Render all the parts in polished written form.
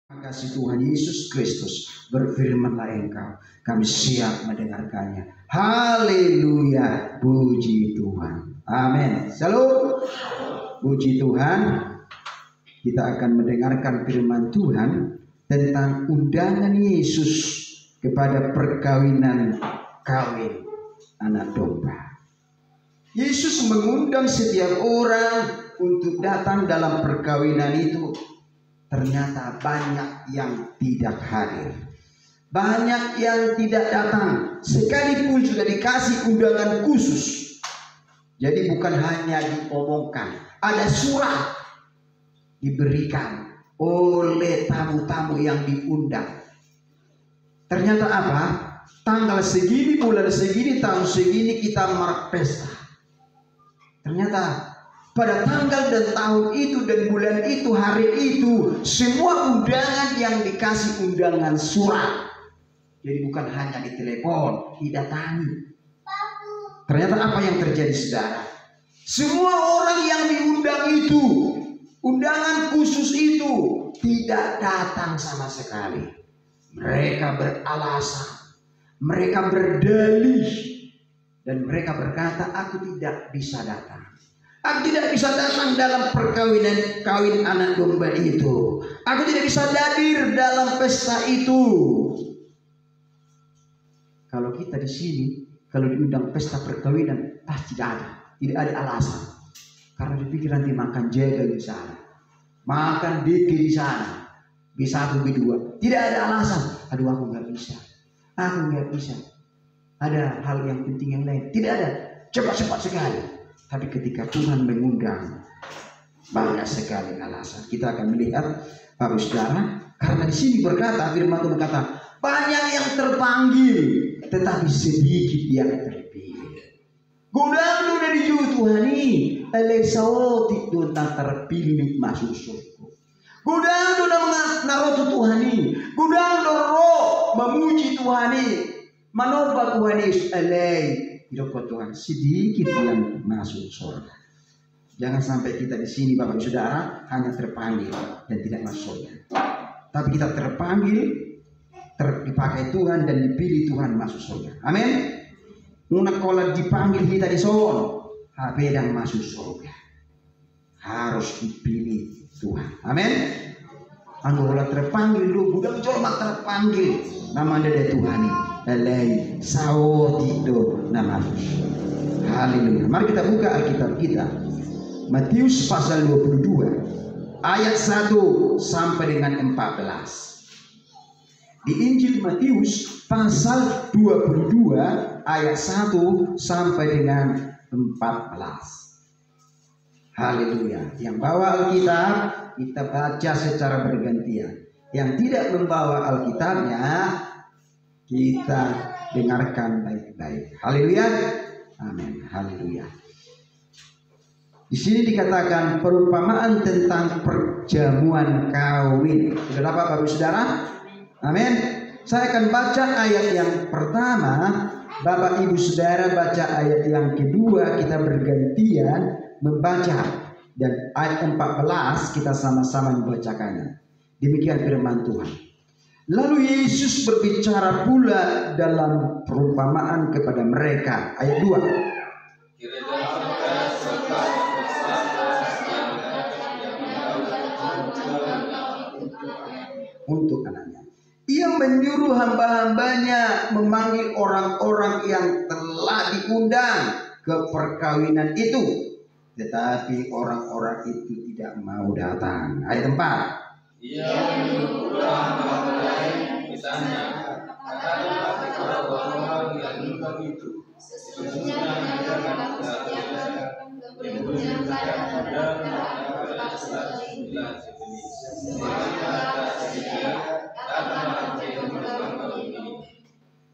Terima kasih Tuhan Yesus Kristus, berfirmanlah Engkau, kami siap mendengarkannya. Haleluya, puji Tuhan. Amin. Shalom. Puji Tuhan. Kita akan mendengarkan firman Tuhan tentang undangan Yesus kepada perkawinan kawin anak domba. Yesus mengundang setiap orang untuk datang dalam perkawinan itu. Ternyata banyak yang tidak hadir, banyak yang tidak datang, sekalipun sudah dikasih undangan khusus. Jadi bukan hanya diomongkan, ada surat diberikan oleh tamu-tamu yang diundang. Ternyata apa? Tanggal segini, bulan segini, tahun segini kita marak pesta. Ternyata pada tanggal dan tahun itu dan bulan itu, hari itu, semua undangan yang dikasih undangan surat. Jadi bukan hanya di telepon, didatangi. Ternyata apa yang terjadi, saudara? Semua orang yang diundang itu, undangan khusus itu, tidak datang sama sekali. Mereka beralasan, mereka berdalih, dan mereka berkata, aku tidak bisa datang. Aku tidak bisa datang dalam kawin anak domba itu. Aku tidak bisa hadir dalam pesta itu. Kalau kita di sini, kalau diundang pesta perkawinan, pasti tidak ada alasan. Karena dipikir nanti makan jagal di sana, makan diki di sana, B1 B2. Tidak ada alasan. Aduh, aku nggak bisa. Aku nggak bisa. Ada hal yang penting yang lain. Tidak ada. Cepat-cepat sekali. Tapi ketika Tuhan mengundang, banyak sekali alasan. Kita akan melihat, Bapak Saudara, karena di sini berkata, firman Tuhan berkata, banyak yang terpanggil, tetapi sedikit yang terpilih. Gudang udah dijual Tuhan ini, elesauti donta terpilih masuk surga. Gudang udah menaruh Tuhan ini, gudang roh memuji Tuhan ini, manoba Tuhan Yesus elei. Hidup Tuhan sedikit yang masuk surga. Jangan sampai kita di sini Bapak Saudara hanya terpanggil dan tidak masuk surga. Tapi kita terpanggil, dipakai Tuhan dan dipilih Tuhan masuk surga. Amin. Muna kalau dipanggil kita di sono, HP dan masuk surga. Harus dipilih Tuhan. Amin. Anggota terpanggil dulu, budak cuma terpanggil. Nama dari Tuhan ini. Elai sawtido nama. Haleluya. Mari kita buka Alkitab kita. Matius pasal 22 ayat 1 sampai dengan 14. Di Injil Matius pasal 22 ayat 1 sampai dengan 14. Haleluya. Yang bawa Alkitab kita baca secara bergantian. Yang tidak membawa Alkitabnya kita dengarkan baik-baik. Haleluya. Amin. Haleluya. Di sini dikatakan perumpamaan tentang perjamuan kawin. Sudah dapat Bapak Saudara? Amin. Saya akan baca ayat yang pertama, Bapak Ibu Saudara baca ayat yang kedua, kita bergantian membaca, dan ayat 14 kita sama-sama membacakannya. Demikian firman Tuhan. Lalu Yesus berbicara pula dalam perumpamaan kepada mereka. Ayat 2. Untuk anaknya. Ia menyuruh hamba-hambanya memanggil orang-orang yang telah diundang ke perkawinan itu. Tetapi orang-orang itu tidak mau datang. Ayat 4. Ia menyuruh hamba lain, misalnya, katakanlah kepada orang-orang yang diundang itu, sesungguhnya jangan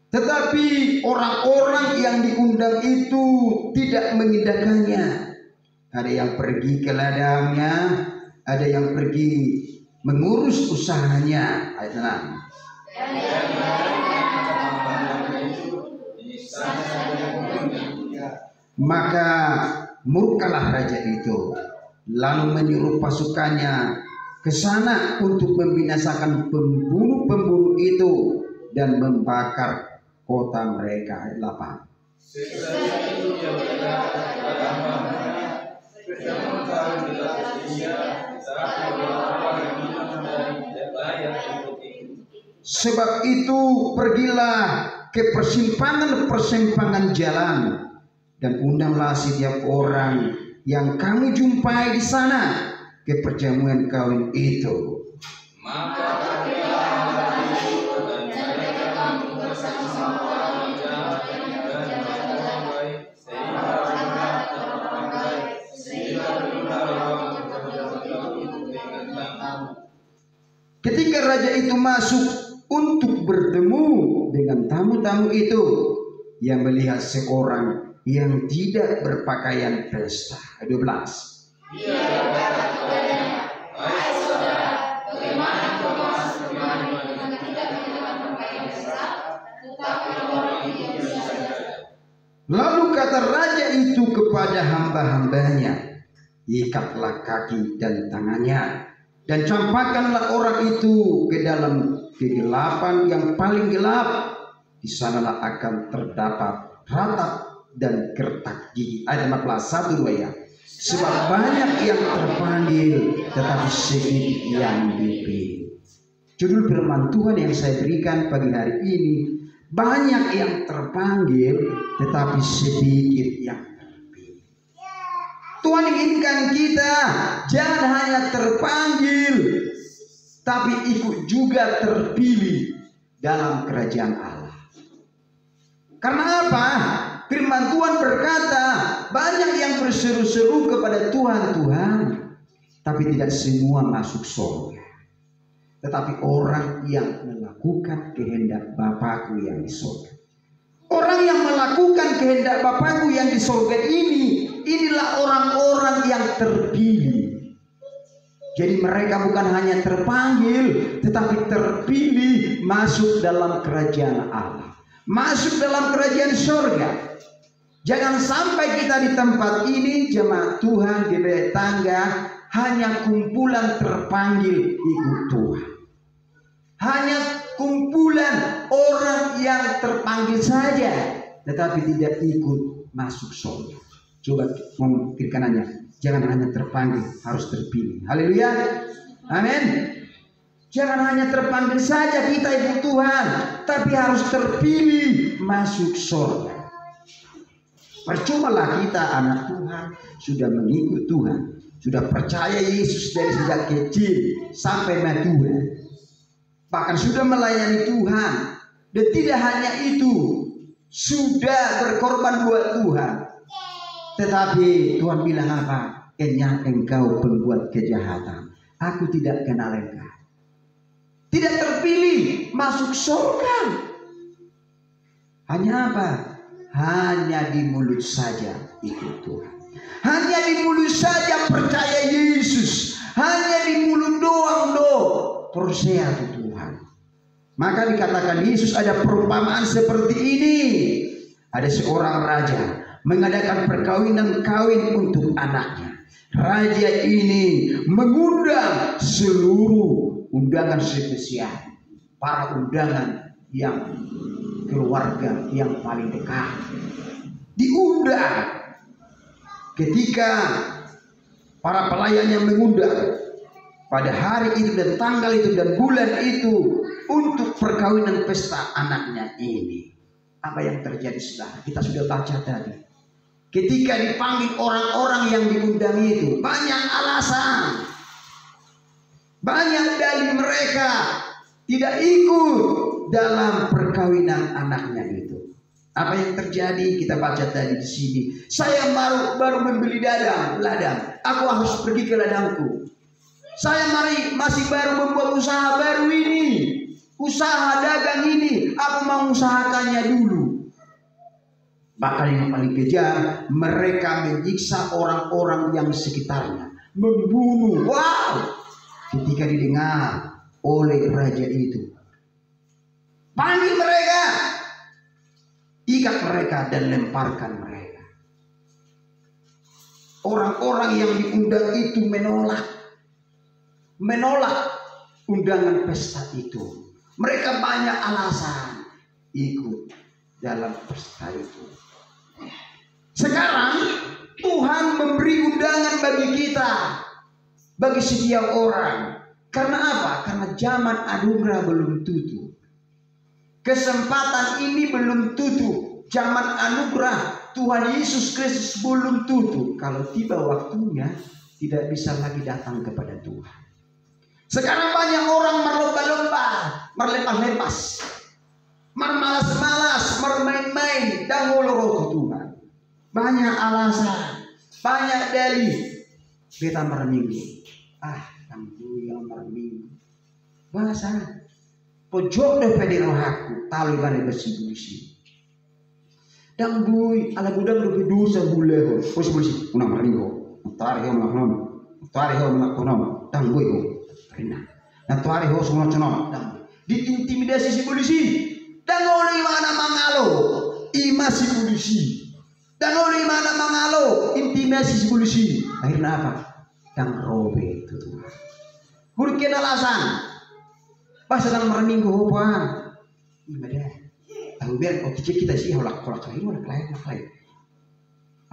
tetapi orang-orang yang diundang itu tidak mengindahkannya. Ada yang pergi ke ladangnya, ada yang pergi mengurus usahanya. Ayat 6. Maka murkalah raja itu, lalu menyuruh pasukannya ke sana untuk membinasakan pembunuh-pembunuh itu dan membakar kota mereka. Ayat 8. Sebab itu pergilah ke persimpangan-persimpangan jalan dan undanglah setiap orang yang kamu jumpai di sana ke perjamuan kawin itu. Ketika raja itu masuk untuk bertemu dengan tamu-tamu itu, ia melihat seorang yang tidak berpakaian pesta. 12. Ia berkata kepadanya, "Hai saudara, bagaimana kau masuk kemari dengan tidak mengenakan pakaian pesta, tetapi orang itu biasa saja?" Lalu kata raja itu kepada hamba-hambanya, "Ikatlah kaki dan tangannya, dan campakkanlah orang itu ke dalam kegelapan yang paling gelap. Di sanalah akan terdapat ratap dan gertak gigi." Ayat 14, 1, 2 ya. Sebab banyak yang terpanggil, tetapi sedikit yang dipilih. Judul firman Tuhan yang saya berikan pagi hari ini, banyak yang terpanggil, tetapi sedikit yang terpilih. Tuhan inginkan kita jangan hanya terpanggil, tapi ikut juga terpilih dalam kerajaan Allah. Karena apa? Firman Tuhan berkata, banyak yang berseru-seru kepada Tuhan, Tuhan, tapi tidak semua masuk surga. Tetapi orang yang melakukan kehendak Bapakku yang di surga. Orang yang melakukan kehendak Bapakku yang di surga inilah orang-orang yang terpilih. Jadi mereka bukan hanya terpanggil, tetapi terpilih masuk dalam kerajaan Allah, masuk dalam kerajaan surga. Jangan sampai kita di tempat ini, jemaat Tuhan, di bait tangga, hanya kumpulan terpanggil ikut Tuhan. Hanya kumpulan orang yang terpanggil saja, tetapi tidak ikut masuk surga. Coba ngomong kiri kanannya, jangan hanya terpanggil, harus terpilih. Haleluya, amin. Jangan hanya terpanggil saja kita ikut Tuhan, tapi harus terpilih masuk surga. Percumalah kita anak Tuhan, sudah mengikut Tuhan, sudah percaya Yesus dari sejak kecil sampai tua, bahkan sudah melayani Tuhan. Dan tidak hanya itu, sudah berkorban buat Tuhan. Tetapi Tuhan bilang apa? Engkau pembuat kejahatan, aku tidak kenal engkau. Tidak terpilih masuk surga. Hanya apa? Hanya di mulut saja ikut Tuhan. Hanya di mulut saja percaya Yesus. Hanya di mulut doang percaya Tuhan. Maka dikatakan Yesus ada perumpamaan seperti ini. Ada seorang raja mengadakan perkawinan kawin untuk anaknya. Raja ini mengundang seluruh undangan spesial, para undangan yang keluarga yang paling dekat diundang. Ketika para pelayannya mengundang pada hari itu dan tanggal itu dan bulan itu untuk perkawinan pesta anaknya ini, apa yang terjadi saudara? Kita sudah baca tadi. Ketika dipanggil orang-orang yang diundang itu, banyak alasan. Banyak dari mereka tidak ikut dalam perkawinan anaknya itu. Apa yang terjadi? Kita baca tadi di sini. Saya baru membeli ladang. Aku harus pergi ke ladangku. Saya masih baru membuat usaha baru ini. Usaha dagang ini. Aku mau usahakannya dulu. Bahkan yang paling kejar, mereka menyiksa orang-orang yang sekitarnya. Membunuh. Wow! Ketika didengar oleh raja itu, panggil mereka, ikat mereka dan lemparkan mereka. Orang-orang yang diundang itu menolak. menolak undangan pesta itu. Mereka banyak alasan ikut dalam pesta itu. Sekarang Tuhan memberi undangan bagi kita, bagi setiap orang. Karena apa? Karena zaman anugerah belum tutup. Kesempatan ini belum tutup. Zaman anugerah Tuhan Yesus Kristus belum tutup. Kalau tiba waktunya, tidak bisa lagi datang kepada Tuhan. Sekarang banyak orang berlomba-lomba, berlepas-lepas, bermalas-malas, bermain-main, dan ngolok Tuhan. Banyak alasan, banyak dalih. Beta merminggu. Tangguh yang merminggu. Bahasa. Pojok deh pada rohaku, tahu ibadah bersih-bersih. Dan bui, ala gudang lebih dosa boleh. Bersih-bersih, unang merminggu. Tarik yang melakukan, tarik yang melakukan, dan bui ho. Rina. Dan tarik ho semua cenok. Diintimidasi si polisi. Dan oleh mana mangalo, ima si polisi. Dan oleh mana mangalo, intimidasi si polisi. Akhirnya apa? Dan robe itu Tuhan. Kurikin alasan. Pas sedang merminggu hopan. Ibadah. Tahu biar oke kita sih holak lain.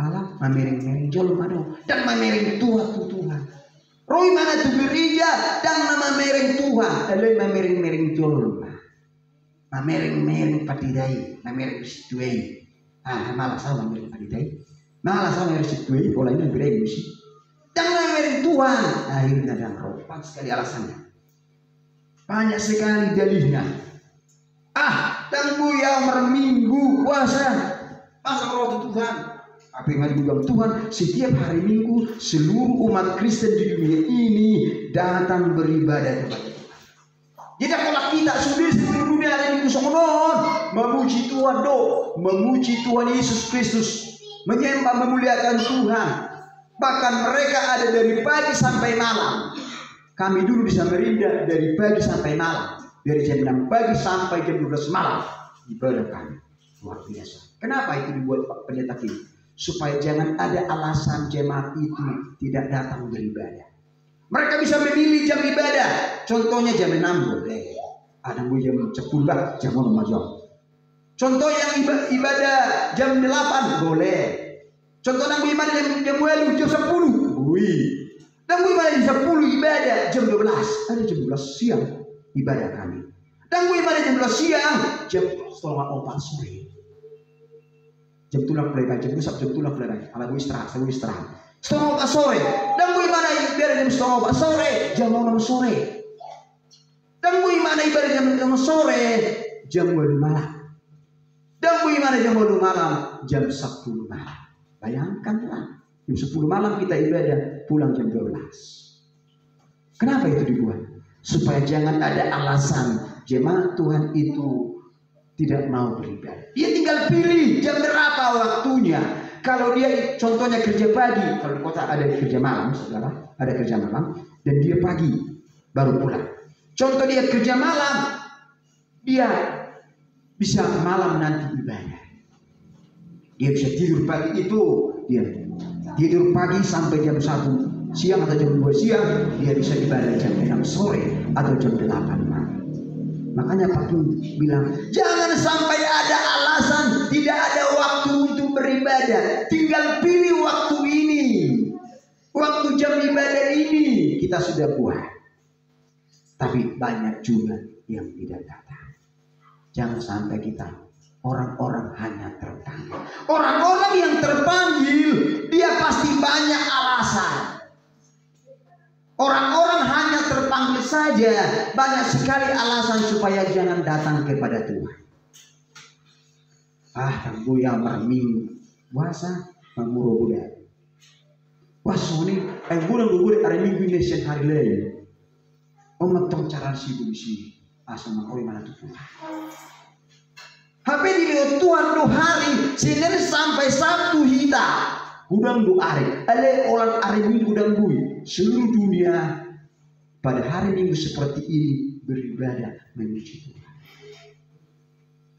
Allah mamereng-mereng jauh mana. Dan mamereng Tuhan. Roy mana tu gereja dan nama mereng Tuhan. Alai mamereng-mereng jauh. Mamereng-mereng patidai, mamereng situai. Malas sama mamereng patidai. Malas sama mamereng situai. Bola ini berai musik. Dan mamereng Tuhan. Akhirnya dan ropan sekali alasannya. Banyak sekali dalihnya. Tangguh yang merminggu puasa. Pasang roh Tuhan. Apa yang dibilang Tuhan, setiap hari Minggu seluruh umat Kristen di dunia ini datang beribadah kepada Tuhan. Jadi kalau kita sudah seluruh dunia hari Minggu sonon memuji Tuhan memuji Tuhan Yesus Kristus, menyembah memuliakan Tuhan. Bahkan mereka ada dari pagi sampai malam. Kami dulu di Samarinda dari pagi sampai malam, dari jam 6 pagi sampai jam 12 malam ibadah kami. Luar biasa. Kenapa itu dibuat Pak Pendeta ini? Supaya jangan ada alasan jemaat itu tidak datang beribadah. Mereka bisa memilih jam ibadah. Contohnya jam 6 boleh. Ada jam 10 jam 5 jam. Contoh yang ibadah jam 8 boleh. Contoh yang ibadah jam 10. Dan ibadah jam 10 ibadah jam 12. Ada jam 12 siang ibadah kami. Dan ibadah jam 12 siang jam 3:30 sore. Jam tulang mulai jam usap jam tulang mulai. Kalau gue istirahat. 3:30 sore. Dan gue mana ibadah jam 3:30 sore, jam 6 sore. Dan gue mana ibadah jam 6 sore, jam 2 malam. Dan gue mana jam 2 malam, jam 10 malam. Bayangkanlah, jam 10 malam kita ibadah, pulang jam 12. Kenapa itu dibuat? Supaya jangan ada alasan jemaat Tuhan itu tidak mau beribadah. Dia tinggal pilih jam berapa waktunya. Kalau dia contohnya kerja pagi, kalau di kota ada kerja malam, saudara, ada kerja malam, dan dia pagi baru pulang. Contoh dia kerja malam, dia bisa malam nanti ibadah. Dia bisa tidur pagi itu, dia tidur pagi sampai jam 1 siang atau jam 2 siang, dia bisa ibadah jam 6 sore atau jam 8 malam. Makanya Pak Tun bilang, jangan sampai ada alasan tidak ada waktu untuk beribadah. Tinggal pilih waktu ini. Waktu jam ibadah ini kita sudah buat. Tapi banyak juga yang tidak datang. Jangan sampai kita orang-orang hanya terpanggil. Orang-orang yang terpanggil dia pasti banyak alasan. Orang-orang hanya terpanggil saja, banyak sekali alasan supaya jangan datang kepada Tuhan. Tangguh yang merminggu, puasa, mengurus budaya. Puasa ini, bulan hari Minggu ini hari lain. Tong cara sibuk-sibuk, asal mengurus mana Tuhan. Tapi di Tuhan 2 hari, Senin sampai Sabtu kita. Gudang doa ale orang hari Minggu gudang bui seluruh dunia pada hari Minggu seperti ini beribadah memuji Tuhan.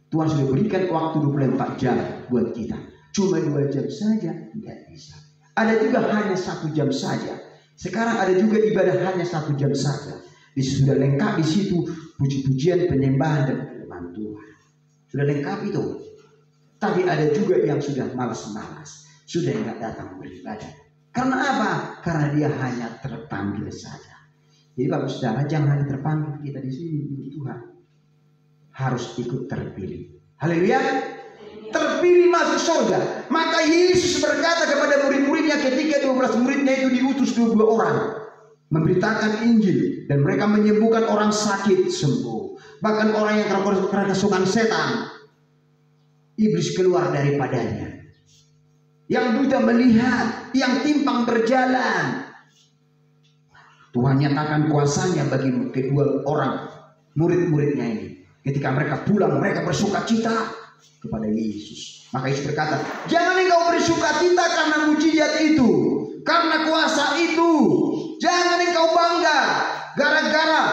Tuhan sudah berikan waktu 24 jam buat kita. Cuma 2 jam saja tidak bisa. Ada juga hanya 1 jam saja. Sekarang ada juga ibadah hanya 1 jam saja. Sudah lengkap di situ puji-pujian, penyembahan dan firman Tuhan. Sudah lengkap itu. Tapi ada juga yang sudah malas-malas, sudah tidak datang beribadah. Karena apa? Karena dia hanya terpanggil saja. Jadi Bapak Saudara, jangan hanya terpanggil kita di sini di Tuhan, harus ikut terpilih. Haleluya. Terpilih masuk surga. Maka Yesus berkata kepada murid-muridnya ketika 12 muridnya itu diutus 22 orang memberitakan Injil, dan mereka menyembuhkan orang sakit sembuh. Bahkan orang yang kerasukan setan, iblis keluar daripadanya. Yang buta melihat, yang timpang berjalan. Tuhan nyatakan kuasanya bagi kedua orang murid-muridnya ini. Ketika mereka pulang, mereka bersuka cita kepada Yesus. Maka Yesus berkata, jangan engkau bersuka cita karena mujizat itu, karena kuasa itu. Jangan engkau bangga gara-gara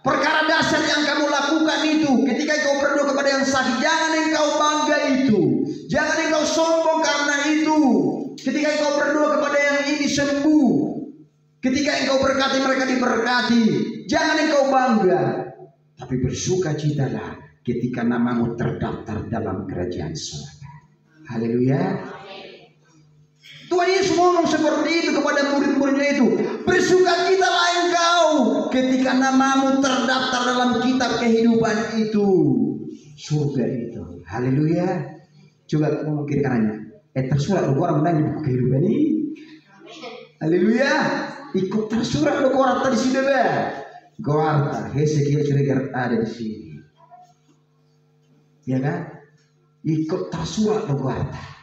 perkara dasar yang kamu lakukan itu. Ketika engkau berdoa kepada yang sakit, jangan engkau bangga itu. Jangan engkau sombong karena itu. Ketika engkau berdoa kepada yang ini sembuh, ketika engkau berkati mereka diberkati, jangan engkau bangga, tapi bersukacitalah ketika namamu terdaftar dalam kerajaan surga. Haleluya. Tuhan Yesus ngomong seperti itu kepada murid-muridnya itu. Bersukacitalah engkau ketika namamu terdaftar dalam kitab kehidupan itu, surga itu. Haleluya. Coba ngomong kiri kanannya. Tersurat lu orang menang di buku kehidupan ini. Haleluya. Ikut tersurat lu orang tadi sini be. Goarta, Hesekiel Kirigar ada di sini. Ya kan? Ikut tersurat lu goarta.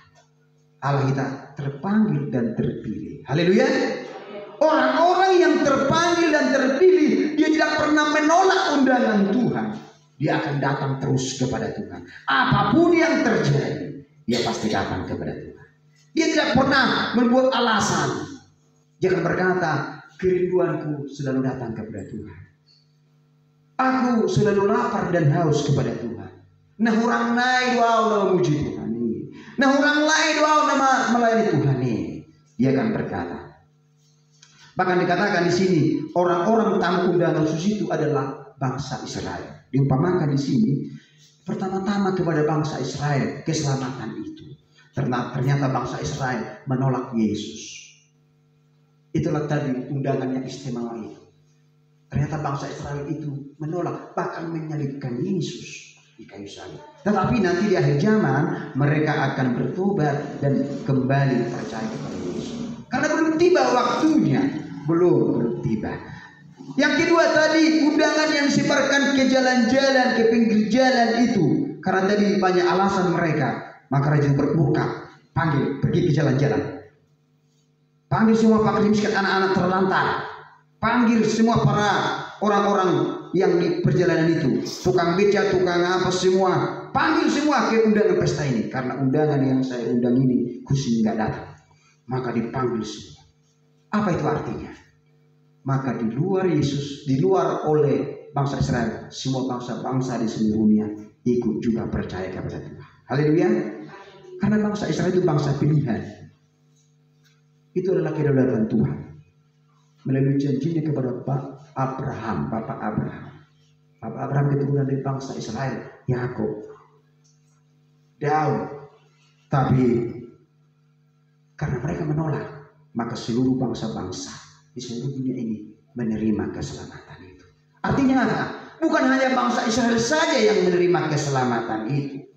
Allah kita terpanggil dan terpilih. Haleluya. Orang-orang yang terpanggil dan terpilih, dia tidak pernah menolak undangan Tuhan. Dia akan datang terus kepada Tuhan. Apapun yang terjadi, dia pasti datang kepada Tuhan. Dia tidak pernah membuat alasan. Jangan berkata, kerinduanku selalu datang kepada Tuhan. Aku selalu lapar dan haus kepada Tuhan. Nah orang lain doa memuji Tuhan ini. Nah orang lain doa nama melayani Tuhan ini. Dia akan berkata. Bahkan dikatakan di sini orang-orang tamu undangan khusus itu adalah bangsa Israel. Diumpamakan di sini pertama-tama kepada bangsa Israel keselamatan itu. Ternyata bangsa Israel menolak Yesus. Itulah tadi undangan yang istimewa itu. Ternyata bangsa Israel itu menolak, bahkan menyalibkan Yesus di kayu salib. Tetapi nanti di akhir zaman mereka akan bertobat dan kembali percaya kepada Yesus. Karena belum tiba waktunya, belum tiba. Yang kedua tadi undangan yang disebarkan ke jalan-jalan, ke pinggir jalan itu. Karena tadi banyak alasan mereka, maka raja bermurka, panggil pergi ke jalan-jalan. Panggil semua fakir miskin, anak-anak terlantar. Panggil semua para orang-orang yang di perjalanan itu, tukang beca, tukang apa semua, panggil semua ke undangan pesta ini. Karena undangan yang saya undang ini khusus nggak datang, maka dipanggil semua. Apa itu artinya? Maka di luar Yesus, di luar oleh bangsa Israel, semua bangsa-bangsa di seluruh dunia ikut juga percaya kepada Tuhan. Haleluya. Karena bangsa Israel itu bangsa pilihan. Itu adalah kedaulatan Tuhan melalui janjinya kepada Bapak Abraham. Bapak Abraham keturunan dari bangsa Israel, Yakub, Daud. Tapi karena mereka menolak, maka seluruh bangsa-bangsa di seluruh dunia ini menerima keselamatan itu. Artinya apa? Bukan hanya bangsa Israel saja yang menerima keselamatan itu,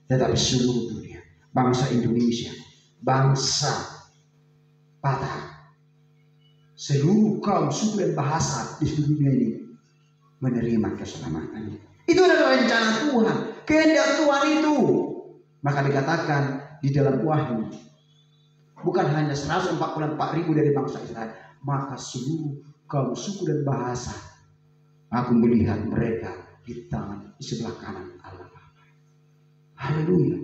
tetapi seluruh dunia. Bangsa Indonesia, bangsa Batak, seluruh kaum suku dan bahasa di seluruh dunia ini menerima keselamatan. Itu adalah rencana Tuhan, kehendak Tuhan itu. Maka dikatakan di dalam Wahyu, bukan hanya 144.000 dari bangsa Israel, maka seluruh kaum suku dan bahasa, aku melihat mereka di tangan di sebelah kanan Allah. Haleluya.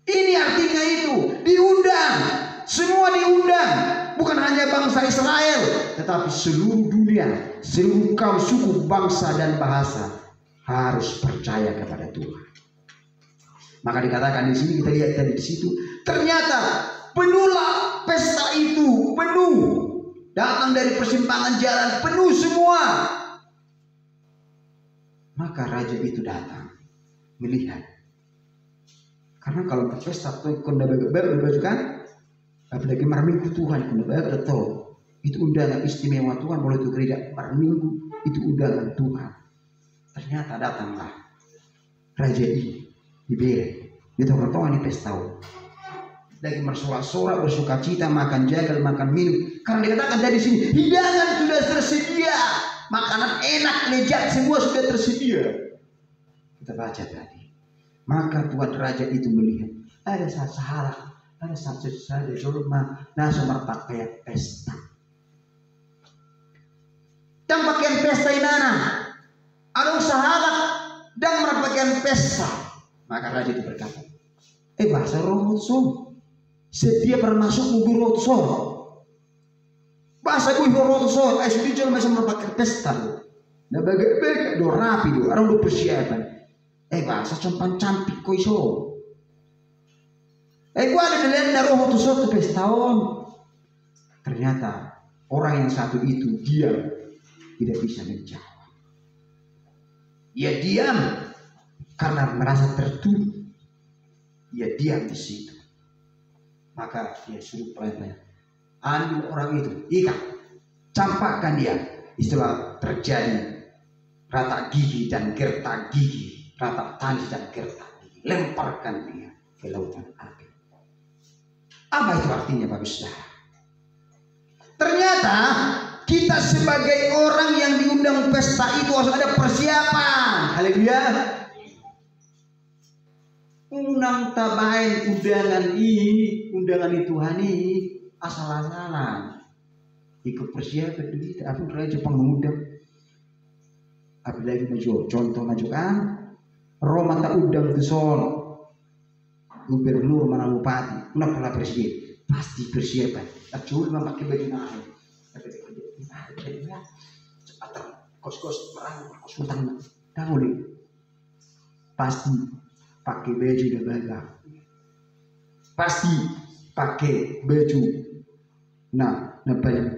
Ini artinya itu diundang. Semua diundang, bukan hanya bangsa Israel, tetapi seluruh dunia, seluruh kaum suku, bangsa dan bahasa harus percaya kepada Tuhan. Maka dikatakan di sini, kita lihat dari situ, ternyata penuhlah pesta itu, penuh datang dari persimpangan jalan, penuh semua. Maka raja itu datang melihat. Karena kalau berpesta tuh kunda baju kan, apalagi malam Tuhan kunda baju itu undangan istimewa Tuhan, boleh itu gereja malam minggu itu undangan Tuhan. Ternyata datanglah raja ini diberi. Dia tahu ini pesta. Lagi bersorak-sorak, bersuka cita, makan jagal, makan minum. Karena dikatakan dari sini hidangan sudah tersedia, makanan enak, lezat semua sudah tersedia. Kita baca tadi. Maka Tuhan raja itu melihat ada salah, ada satu saja jorma langsung berpakaian pesta. Dan pakaian pesta ini ada sahabat dan berpakaian pesta. Maka raja itu berkata, bahasa roh so. Setiap termasuk ugur rotso. Bahasa gue rotso, sudah jual macam berpakaian pesta. Nah bagai do rapi do, orang do persiapan. Bahasa campan campik koi so. Gue ada dilihat naruh rotso tu pestaon. Ternyata orang yang satu itu diam, tidak bisa menjawab. Ia diam karena merasa tertuduh. Ia diam di situ. Maka dia suruh pelayannya, ambil orang itu, ikat, campakkan dia. Istilah terjadi rata gigi dan gertak gigi, rata tali dan gertak gigi, lemparkan dia ke lautan api. Apa itu artinya, Bapak Saudara? Ternyata kita sebagai orang yang diundang pesta itu harus ada persiapan. Haleluya. Undang tabain undangan Tuhan ini asal-asalan. Ikut persiapan duit, aku raja pengundang. Apalagi maju, contoh maju kan, Roma tak undang ke Sol, gubernur mana bupati, mana presiden, pasti persiapan. Tak cuma pakai baju naik, tapi cepat kos-kos perang, kos hutang, tak boleh. Pasti pakai baju dan bagak, pasti pakai baju namanya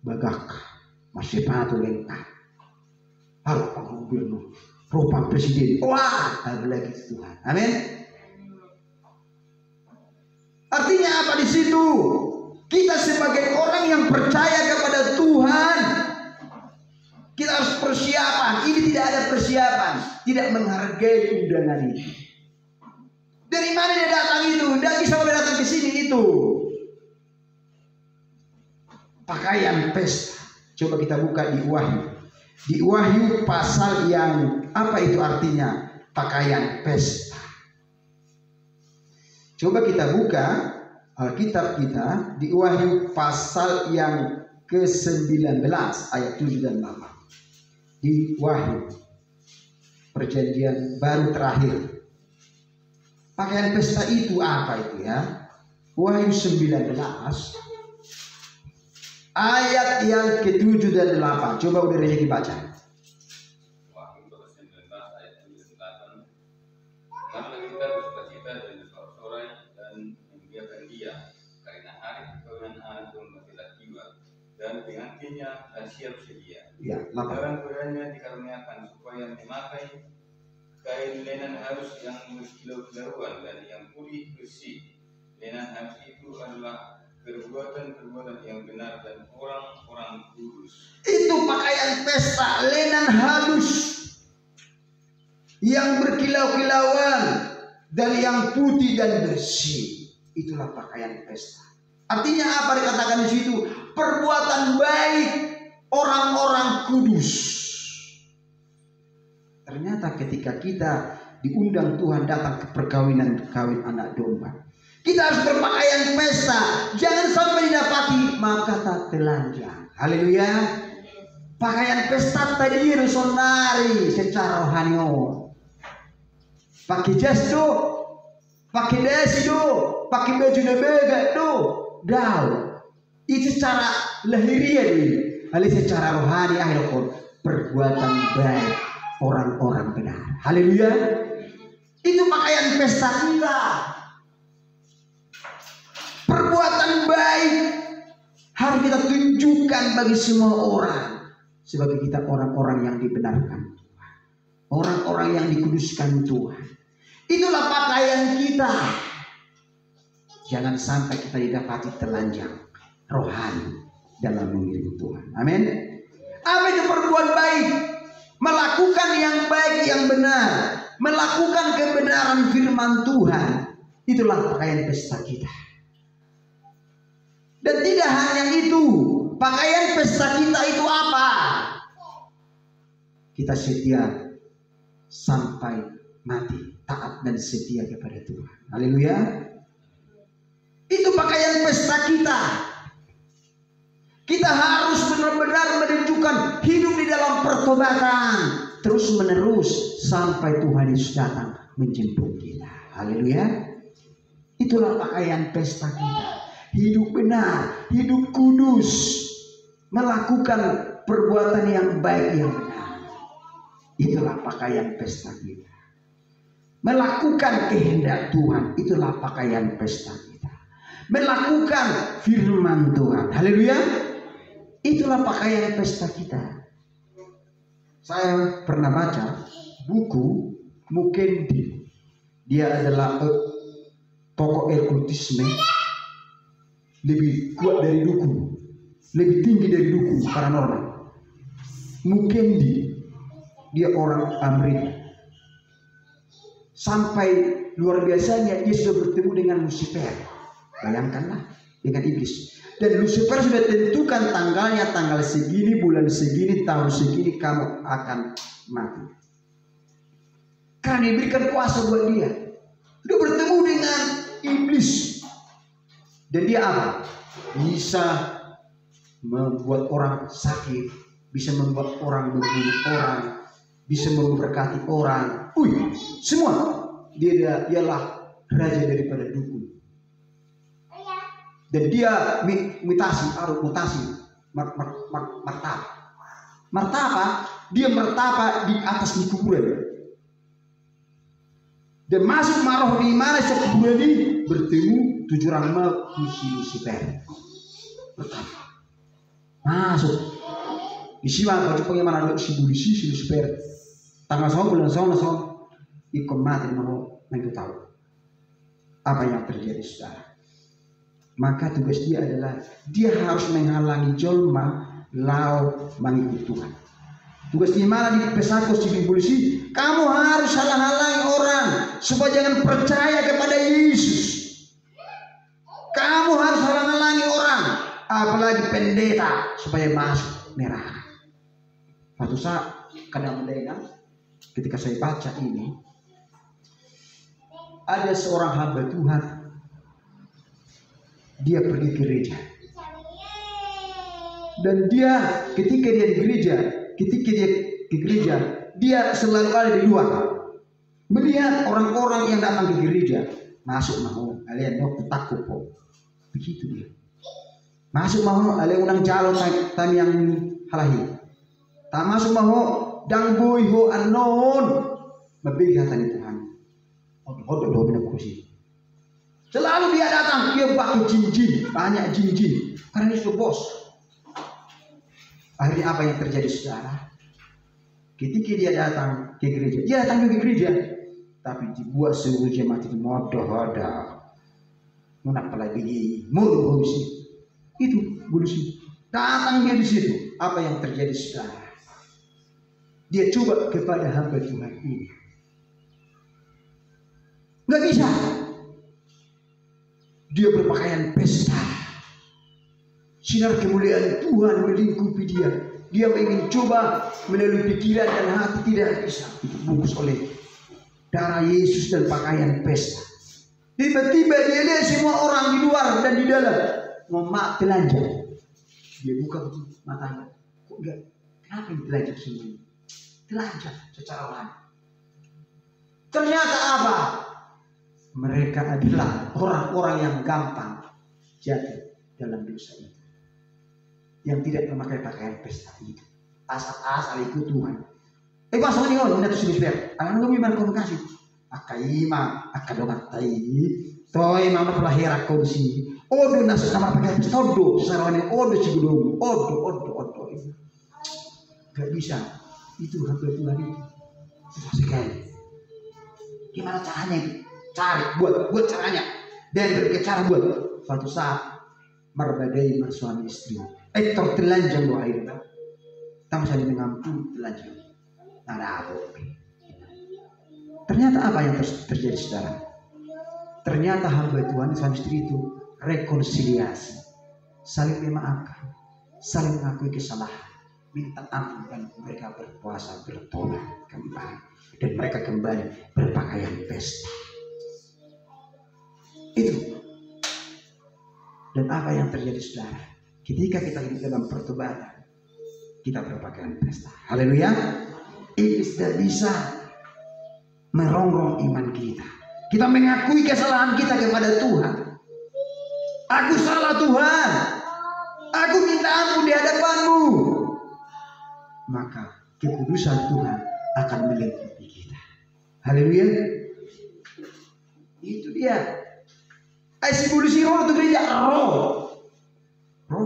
bagak, masih sepatu lengkap, harus gubernur, propam presiden, wah ada lagi Tuhan, amin. Artinya apa di situ? Kita sebagai orang yang percaya kepada Tuhan, kita harus persiapan. Ini tidak ada persiapan, tidak menghargai undangan ini. Dari mana dia datang itu? Tidak bisa datang ke sini itu. Pakaian pesta. Coba kita buka di Wahyu. Di Wahyu pasal yang apa itu artinya pakaian pesta. Coba kita buka Alkitab kita di Wahyu pasal yang ke-19 ayat 7 dan 8. Di Wahyu perjanjian baru terakhir. Pakaian pesta itu apa itu ya? Wahyu 19 ayat yang ke-7 dan 8. Coba udah rezeki baca. Wahyu 19 ayat 7 dan 8. Karena kita bersuka-cita dan bersorak-sorai dan membiarkan dia, karena hari perkawinan anak domba telah tiba, dan pengantinnya siap sedia. Ya, Barang-barangnya dikaruniakan supaya memakai kain lenan halus yang berkilau-kilauan dan yang putih bersih. Lenan halus itu adalah perbuatan-perbuatan yang benar dan orang-orang kudus. Itu pakaian pesta lenan halus yang berkilau-kilauan dan yang putih dan bersih. Itulah pakaian pesta. Artinya apa dikatakan di situ? Perbuatan baik orang-orang kudus. Ternyata ketika kita diundang Tuhan datang ke perkawinan kawin anak domba, kita harus berpakaian pesta. Jangan sampai didapati maka tak telanjang. Haleluya. Pakaian pesta tadi sonari secara rohani. Pakai jas do, pakai dasi do, pakai baju nebega do, dau. Itu secara lahiriah ini. Hal secara rohani akhirnya perbuatan baik orang-orang benar. Haleluya. Itu pakaian pesta kita. Perbuatan baik harus kita tunjukkan bagi semua orang sebagai kita orang-orang yang dibenarkan Tuhan, orang-orang yang dikuduskan Tuhan. Itulah pakaian kita. Jangan sampai kita didapati telanjang rohani dalam mengiring Tuhan. Amin. Apa itu perbuat baik? Melakukan yang baik, yang benar, melakukan kebenaran firman Tuhan. Itulah pakaian pesta kita. Dan tidak hanya itu, pakaian pesta kita itu apa? Kita setia sampai mati, taat dan setia kepada Tuhan. Haleluya. Itu pakaian pesta kita. Kita harus benar-benar menunjukkan hidup di dalam pertobatan terus menerus sampai Tuhan Yesus datang menjemput kita. Haleluya. Itulah pakaian pesta kita. Hidup benar, hidup kudus, melakukan perbuatan yang baik, yang benar. Itulah pakaian pesta kita. Melakukan kehendak Tuhan, itulah pakaian pesta kita. Melakukan firman Tuhan, haleluya, itulah pakaian pesta kita. Saya pernah baca buku Mukendi. Dia adalah tokoh okultisme, lebih kuat dari dukun, lebih tinggi dari dukun paranormal. Mukendi, dia orang Amerika. Sampai luar biasanya dia sudah bertemu dengan Lucifer. Bayangkanlah, dengan iblis. Dan Lucifer sudah tentukan tanggalnya, tanggal segini, bulan segini, tahun segini kamu akan mati. Karena diberikan kuasa buat dia. Sudah bertemu dengan iblis. Dan dia apa? Bisa membuat orang sakit, bisa membuat orang membunuh orang, bisa memberkati orang. Semua. Dialah raja daripada dukun. Dan dia mutasi martaba. Martaba, dia martaba di atas di kuburan. Dan masuk maroh di mana kuburan ini bertemu 7 orang Lucifer. Pertama masuk di sini baju pengiman ada si Lucifer. Tanggal 1 bulan 1 ikut mati mau tahu apa yang terjadi, saudara. Maka tugas dia adalah dia harus menghalangi jolma lau mengikut Tuhan. Tugas di mana di pesakos di polisi, kamu harus halang-halangi orang supaya jangan percaya kepada Yesus. Kamu harus halang-halangi orang, apalagi pendeta, supaya masuk neraka. Suatu saat kadang mendengar, ketika saya baca ini, ada seorang hamba Tuhan, dia pergi ke gereja. Dan dia ketika dia di gereja, dia selalu ada di luar, melihat orang-orang yang datang ke gereja masuk mau kalian mau takut kok, begitu dia masuk mau kalian undang jalo tam yang halahi, tak masuk mau dang boy ho anon mabig hatan Tuhan. Hodok do bina kursi. Selalu dia datang, dia pakai jin-jin, banyak jin-jin, karena dia sudah bos. Akhirnya apa yang terjadi, saudara? Ketika dia datang ke gereja, dia datang ke gereja, tapi dibuat seluruh jemaat itu modoh-modoh, munapalagi, mulu-mulu itu bulusi. Datang dia di situ, apa yang terjadi, saudara? Dia coba kepada hamba Tuhan ini, nggak bisa. Dia berpakaian pesta. Sinar kemuliaan Tuhan melingkupi dia. Dia ingin coba melalui pikiran dan hati, tidak bisa. Dibungkus oleh darah Yesus dan pakaian pesta. Tiba-tiba dia lihat semua orang di luar dan di dalam mau telanjang. Dia buka matanya. Kok enggak? Kenapa yang telanjang semua? Telanjang secara lain. Ternyata apa? Mereka adalah orang-orang yang gampang jatuh dalam dosa itu, yang tidak memakai pakaian pesta itu, asal-asal ikut Tuhan. Pas ini orang itu sudah akan kami komunikasi. akaima akadongat tai toy mama pelahir aku di sini odo nasu sama pakai todo sarwane odo cigudung odo gak bisa itu hamba Tuhan itu susah sekali. Gimana caranya itu? Cari buat caranya dan berbicara buat suatu saat merbadai suami istri tertelanjang doa air tamu saya mengampu telanjang ada apa? Ternyata apa yang terjadi saudara? Ternyata hamba Tuhan suami istri itu rekonsiliasi, saling memaafkan, saling mengakui kesalahan, minta ampun dan mereka berpuasa bertobat kembali dan mereka kembali berpakaian pesta. Itu. Dan apa yang terjadi saudara? Ketika kita hidup dalam pertobatan, kita berpakaian pesta. Haleluya. Iblis tidak bisa merongrong iman kita. Kita mengakui kesalahan kita kepada Tuhan. Aku salah Tuhan. Aku minta ampun di hadapan-Mu. Maka kekudusan Tuhan akan meliputi kita. Haleluya. Itu dia. Si bulu si roh itu gereja roh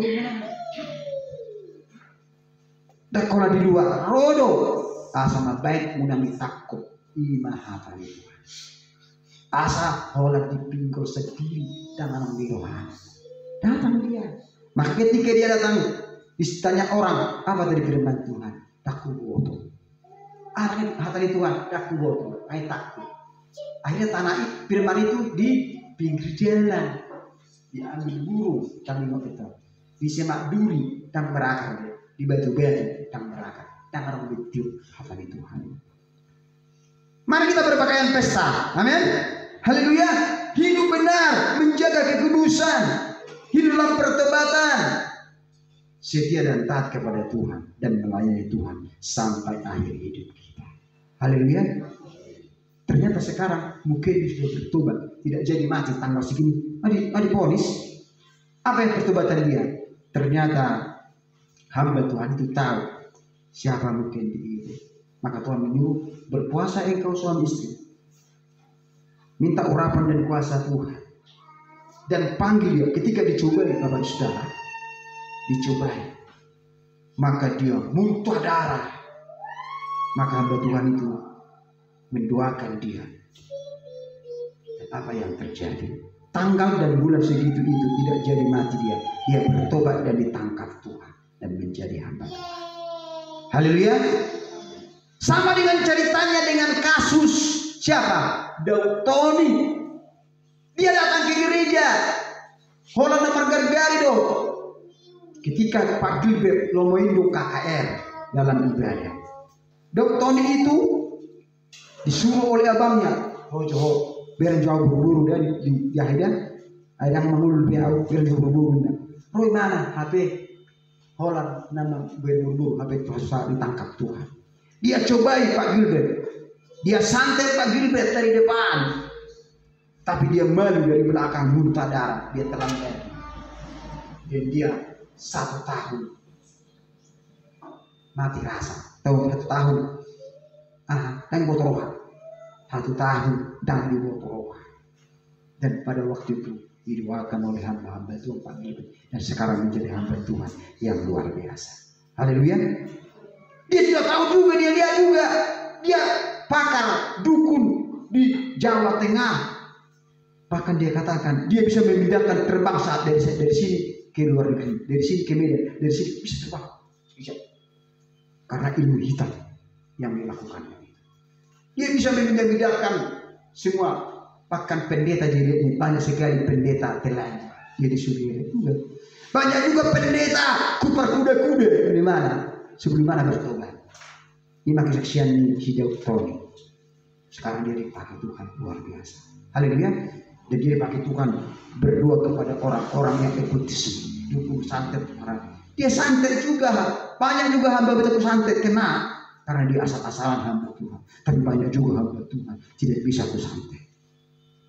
gimana? Dan kalau di luar rodo sama baik mudah takut imah hafal itu. Asa holat di pinggul sendiri dan anak rohani. Datang dia. Maka ketika dia datang, ditanya orang apa tadi firman Tuhan? Takut boto. Akhirnya hati Tuhan takut boto. Takut. Akhirnya tanah firman itu di pinggir jalan diambil burung dan itu di semak duri dan berakar di batu-batu dan berakar dan orang betul hafal Tuhan. Mari kita berpakaian pesta, amin. Haleluya. Hidup benar, menjaga kekudusan, hidup dalam pertobatan, setia dan taat kepada Tuhan dan melayani Tuhan sampai akhir hidup kita. Haleluya. Ternyata sekarang mungkin sudah bertobat, tidak jadi mati tanggal segini. Ada ponis. Apa yang pertobatan dia? Ternyata hamba Tuhan itu tahu siapa mungkin di. Maka Tuhan menyuruh berpuasa engkau suami istri. Minta urapan dan kuasa Tuhan. Dan panggil dia ketika dicobai Bapak Saudara. Dicobai. Maka dia muntah darah. Maka hamba Tuhan itu mendoakan dia. Dan apa yang terjadi? Tanggal dan bulan segitu itu tidak jadi mati dia. Dia bertobat dan ditangkap Tuhan dan menjadi hamba Tuhan. Haleluya. Sama dengan ceritanya dengan kasus siapa? Daud Tony. Dia datang ke gereja. Hola nomor gargari do. Ketika Pak Gilbert Lomoindo KKR dalam ibadah. Daud Tony itu disuruh oleh abangnya, Joho, biar jauh berburu dan di Yahidan, ada yang mengulur biar jauh berburu. Roy mana HP Holland nama berburu HP susah ditangkap Tuhan. Dia cobai Pak Gilbert, dia santai Pak Gilbert dari depan, tapi dia malu dari belakang muntah darah, dia telanjang. Dan dia 1 tahun mati rasa, tahun 1 tahun. Dan botorohan 1 tahun dan di botorohan. Dan pada waktu itu didoakan oleh hamba-hamba Tuhan Pak Gilbert dan sekarang menjadi hamba Tuhan yang luar biasa. Haleluya. Dia sudah tahu juga, dia lihat juga, dia pakar dukun di Jawa Tengah. Bahkan dia katakan dia bisa memindahkan terbang saat dari sini ke luar negeri, dari sini ke Medan, dari sini bisa terbang, bisa. Karena ilmu hitam yang dilakukan. Dia bisa memindahkan semua, bahkan pendeta jadi banyak sekali pendeta telanjang jadi suri juga. Banyak juga pendeta kupar kuda-kuda di mana sebelum mana bertobat. Ini kesaksian si Daud Tony. Sekarang dia dipakai Tuhan luar biasa. Haleluya. Dan dia dipakai Tuhan berdoa kepada orang-orang yang ekutis, dukung santet orang. Dia santet juga, banyak juga hamba betul santet kena. Karena dia asal-asalan hamba Tuhan. Tapi banyak juga hamba Tuhan tidak bisa bersantai.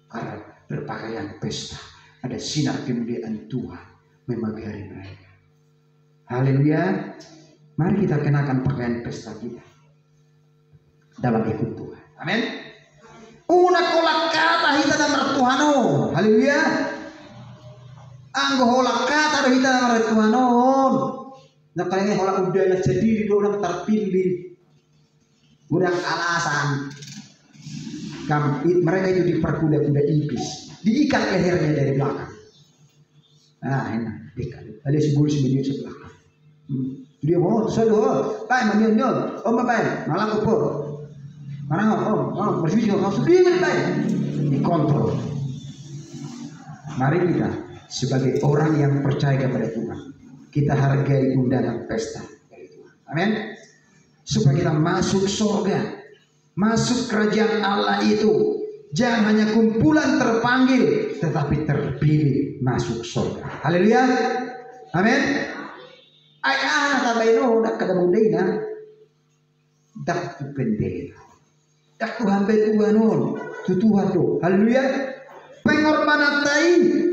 Karena berpakaian pesta. Ada sinar kemuliaan Tuhan memagari mereka. Haleluya. Mari kita kenakan pakaian pesta kita dalam ikut Tuhan. Amin. Haleluya. Anggo hola kata do hita maret Tuhanon. Nah kalian hola udah jadi orang terpilih. Udah alasan. Mereka itu diperkuda-kuda iblis, diikat lehernya dari belakang. Nah enak, diikat. Ada sebuah sebelah. Dia mau solo, pak mandion, om pak, malah kupo, mana om bersih om sudah pak, dikontrol. Mari kita sebagai orang yang percaya kepada Tuhan, kita hargai undangan pesta dari Tuhan. Amin. Supaya kita masuk surga. Masuk kerajaan Allah itu jangan hanya kumpulan terpanggil, tetapi terpilih masuk surga. Haleluya. Amin. Ayah tabayno dak kada mundina dak tu pendeta. Dak tu hambe Tuhanon, tu Tuhan do. Haleluya. Pengorbanan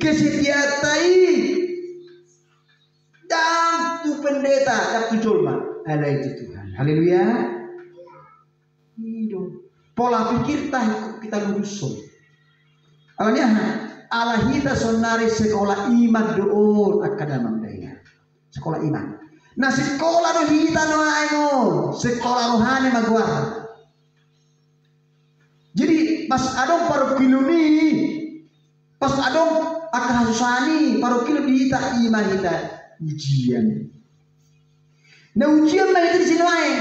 kesetiaan dak tu pendeta, dak tu julma. Allah itu Tuhan. Haleluya. Pola pikir kita lurusun. Awalnya Allah kita sonari sekolah iman doon akademang daya. Sekolah iman. Nah sekolah do kita no ayo, sekolah rohani magwar. Jadi pas adong parokilo ni, pas adong akahasusani parokilo di kita iman kita ujian. Nah ujian na itu di sini wae.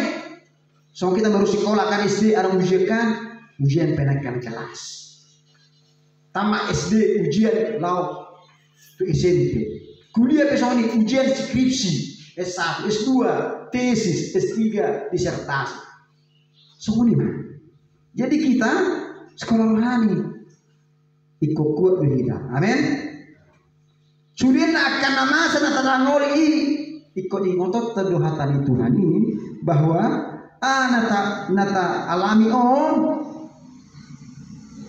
So kita baru sekolah kan SD ada ujian penakan kelas. Tamat SD ujian lau tu SMP. Kuliah pesoni ujian skripsi S1, S2, tesis, S3, disertasi. Semua mah. Jadi kita sekolah rohani ikut kuat kita. Amin. Sudah akan nama sana tanangoli ini ikut ngotot teduhatan Tuhan ini bahwa nata alami on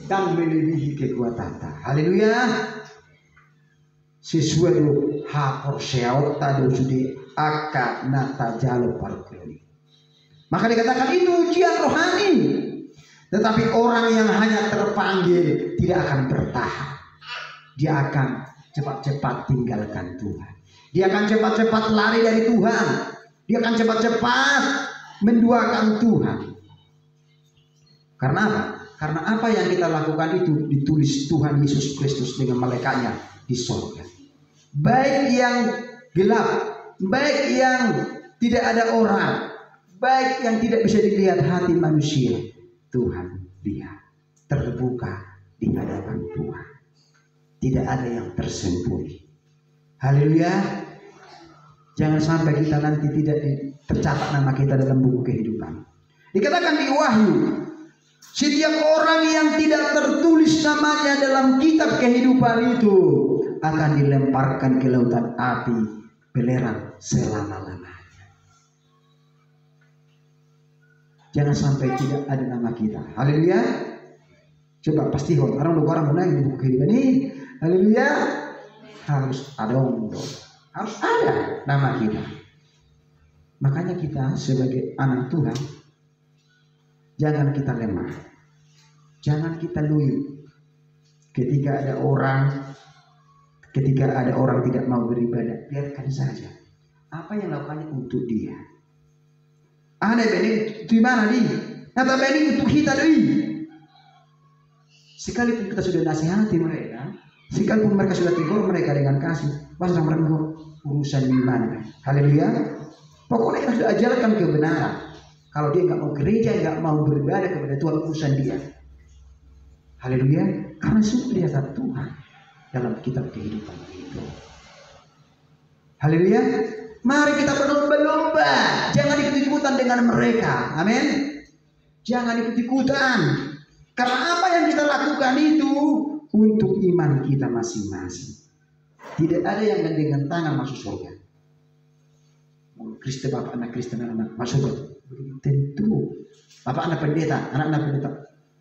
dan melebihi kekuatan. Haleluya. Sesuai hapor seot tadi sudah akad nata jalo parkeli. Maka dikatakan itu ujian rohani. Tetapi orang yang hanya terpanggil tidak akan bertahan. Dia akan cepat-cepat tinggalkan Tuhan. Dia akan cepat-cepat lari dari Tuhan. Dia akan cepat-cepat menduakan Tuhan. Karena apa? Karena apa yang kita lakukan itu ditulis Tuhan Yesus Kristus dengan malaikatnya di surga. Baik yang gelap, baik yang tidak ada orang, baik yang tidak bisa dilihat hati manusia, Tuhan lihat, terbuka di hadapan Tuhan. Tidak ada yang tersembunyi. Haleluya. Jangan sampai kita nanti tidak tercatat nama kita dalam buku kehidupan. Dikatakan di Wahyu, setiap orang yang tidak tertulis namanya dalam kitab kehidupan itu akan dilemparkan ke lautan api belerang selama-lamanya. Jangan sampai tidak ada nama kita. Haleluya. Coba pasti orang menang di buku kehidupan ini. Haleluya. Harus ada harus ada nama kita. Makanya kita sebagai anak Tuhan jangan kita lemah, jangan kita loyo. Ketika ada orang tidak mau beribadah, biarkan saja. Apa yang lakukannya untuk dia. Ada beni di mana di? Kata beni untuk kita doi. Sekalipun kita sudah nasihati mereka, sekalipun mereka sudah tegur mereka dengan kasih, masa mereka urusan iman. Haleluya. Pokoknya kita sudah ajarkan kebenaran. Kalau dia nggak mau gereja, nggak mau beribadah kepada Tuhan, urusan dia. Haleluya. Karena sudah lihat Tuhan dalam kitab kehidupan itu. Haleluya. Mari kita berlomba-lomba. Jangan ikut-ikutan dengan mereka. Amin. Jangan ikut-ikutan. Karena apa yang kita lakukan itu untuk iman kita masing-masing. Tidak ada yang gandengan tangan masuk surga. Kristen bapak anak Kristen anak masuk surga. Belum tentu. Bapak anak pendeta, anak pendeta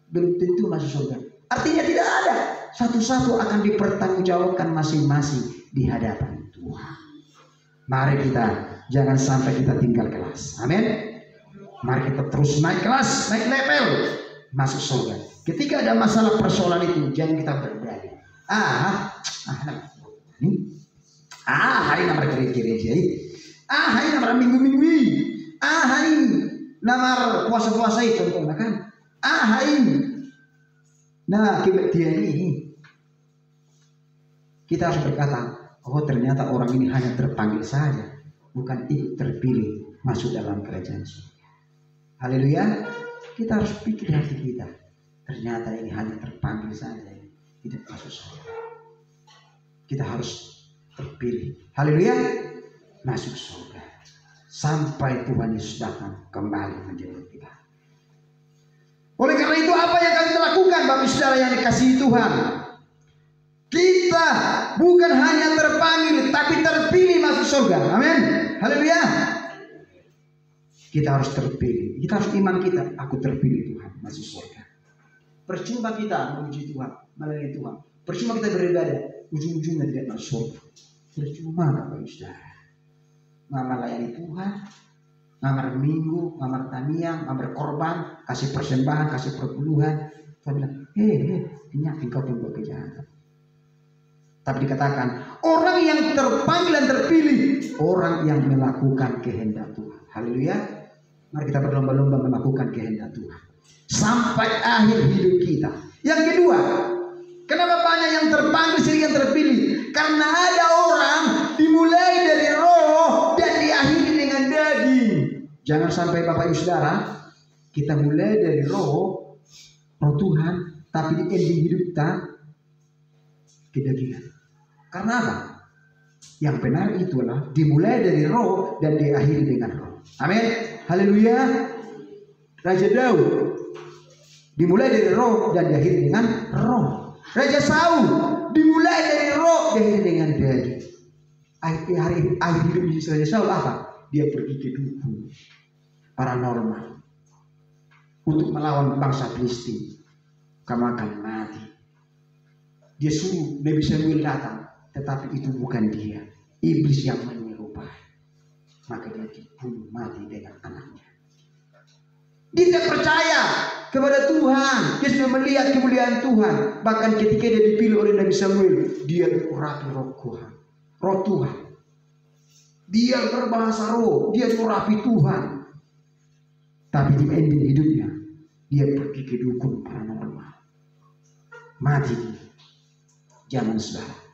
belum tentu masuk surga. Artinya tidak ada. Satu-satu akan dipertanggungjawabkan masing-masing di hadapan Tuhan. Mari kita jangan sampai kita tinggal kelas. Amin. Mari kita terus naik kelas, naik level, masuk surga. Ketika ada masalah persoalan itu, jangan kita berdalih. Hari namar gereja hari namar minggu hari namar puasa itu contohnya kan hari nah kebaktian ini kita harus berkata, oh ternyata orang ini hanya terpanggil saja, bukan ikut terpilih masuk dalam kerajaan surga. Haleluya. Kita harus pikir hati kita, ternyata ini hanya terpanggil saja, tidak masuk surga. Kita harus terpilih. Haleluya. Masuk surga. Sampai Tuhan Yesus datang kembali menjemput kita. Oleh karena itu apa yang kami lakukan Bapak Saudara yang dikasihi Tuhan? Kita bukan hanya terpanggil tapi terpilih masuk surga. Amin. Haleluya. Kita harus terpilih. Kita harus iman kita. Aku terpilih Tuhan masuk surga. Percuma kita memuji Tuhan, melayani Tuhan. Percuma kita beribadah, ujung-ujungnya tidak masuk surga. Percuma Bapak Saudara. Ngamar layani Tuhan, ngamar minggu, ngamar tamiang, ngamar korban, kasih persembahan, kasih perpuluhan. Tuhan bilang, ini engkau pembuat kejahatan. Tapi dikatakan orang yang terpanggil dan terpilih, orang yang melakukan kehendak Tuhan. Haleluya. Mari kita berlomba-lomba melakukan kehendak Tuhan sampai akhir hidup kita. Yang kedua, kenapa banyak yang terpanggil sering yang terpilih? Karena ada orang dimulai dari roh dan diakhiri dengan daging. Jangan sampai Bapak Ibu Saudara kita mulai dari roh Tuhan, tapi di ending hidup kita kedagingan. Karena apa? Yang benar itulah dimulai dari roh dan diakhiri dengan roh. Amin. Haleluya. Raja Daud dimulai dari roh dan diakhiri dengan roh. Raja Saul dimulai dari roh dan diakhiri dengan daging. Akhir hidup Raja Saul apa? Dia pergi ke dukun paranormal untuk melawan bangsa Filistin. Kamu akan mati. Dia suruh Nabi Samuel datang. Tetapi itu bukan dia. Iblis yang menyerupai. Maka dia dibunuh mati dengan anaknya. Dia tidak percaya kepada Tuhan. Dia sudah melihat kemuliaan Tuhan. Bahkan ketika dia dipilih oleh Nabi Samuel, dia diurapi roh Tuhan. Roh Tuhan. Dia berbahasa roh. Dia diurapi Tuhan. Tapi di ending hidupnya, dia pergi ke dukun paranormal. Mati dia. Jangan saudara.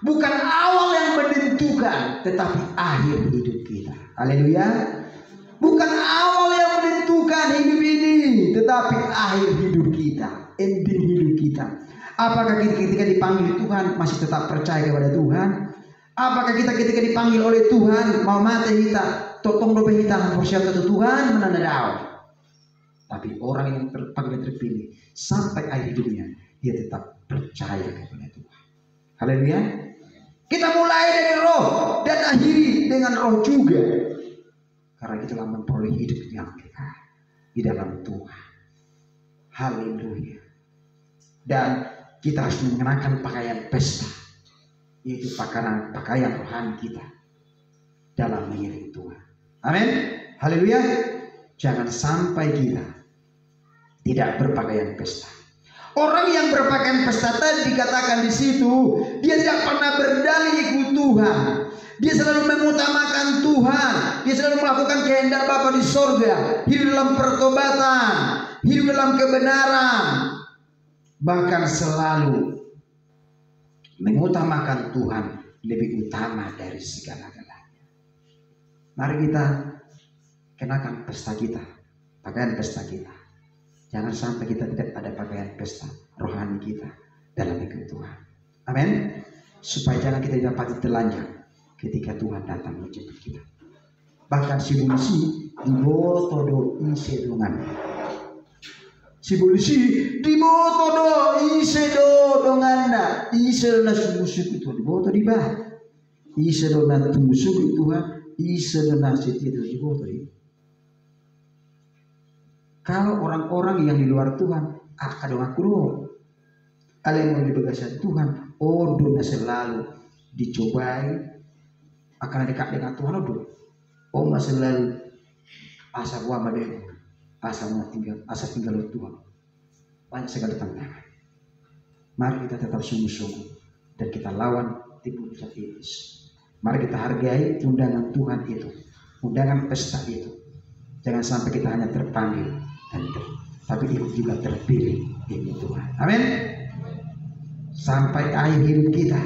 Bukan awal yang menentukan, tetapi akhir hidup kita. Haleluya. Bukan awal yang menentukan hidup ini, tetapi akhir hidup kita, ending hidup kita. Apakah kita ketika dipanggil Tuhan masih tetap percaya kepada Tuhan? Apakah kita ketika dipanggil oleh Tuhan mau mati kita, totong dope kita mempersiapkan Tuhan menandau? Tapi orang yang terpanggil terpilih sampai akhir hidupnya, dia tetap percaya kepada Tuhan. Haleluya. Kita mulai dari roh dan akhiri dengan roh juga. Karena kita telah memperoleh hidup yang kekal di dalam Tuhan. Haleluya. Dan kita harus mengenakan pakaian pesta. Yaitu pakaian rohani kita dalam mengiring Tuhan. Amin. Haleluya. Jangan sampai kita tidak berpakaian pesta. Orang yang berpakaian pesta tadi dikatakan di situ, dia tidak pernah berdalih ikut Tuhan. Dia selalu mengutamakan Tuhan. Dia selalu melakukan kehendak Bapa di sorga. Hidup dalam pertobatan, hidup dalam kebenaran. Bahkan selalu mengutamakan Tuhan lebih utama dari segala-galanya. Mari kita kenakan pesta kita, pakaian pesta kita. Jangan sampai kita tidak ada pakaian pesta rohani kita dalam negeri Tuhan. Amin. Supaya jangan kita dapat telanjang ketika Tuhan datang menjemput kita. Bahkan si polisi diboto do ise dungan. Si polisi diboto do ise do donganda. Ise na sumusuk itu diboto di bah. Ise do na tumusuk Tuhan. Ise do na setia diboto di. Kalau orang-orang yang di luar Tuhan, kadang aku doh, ada yang mau dibagasan Tuhan, doa selalu dicobai, akan dekat dengan Tuhan, masih selalu asa buah madem, asa tinggal Tuhan, banyak segala tantangan. Mari kita tetap sungguh-sungguh dan kita lawan tipu daya iblis. Mari kita hargai undangan Tuhan itu, undangan pesta itu. Jangan sampai kita hanya terpanggil tapi ikut juga terpilih ini Tuhan. Amin. Sampai akhir hidup kita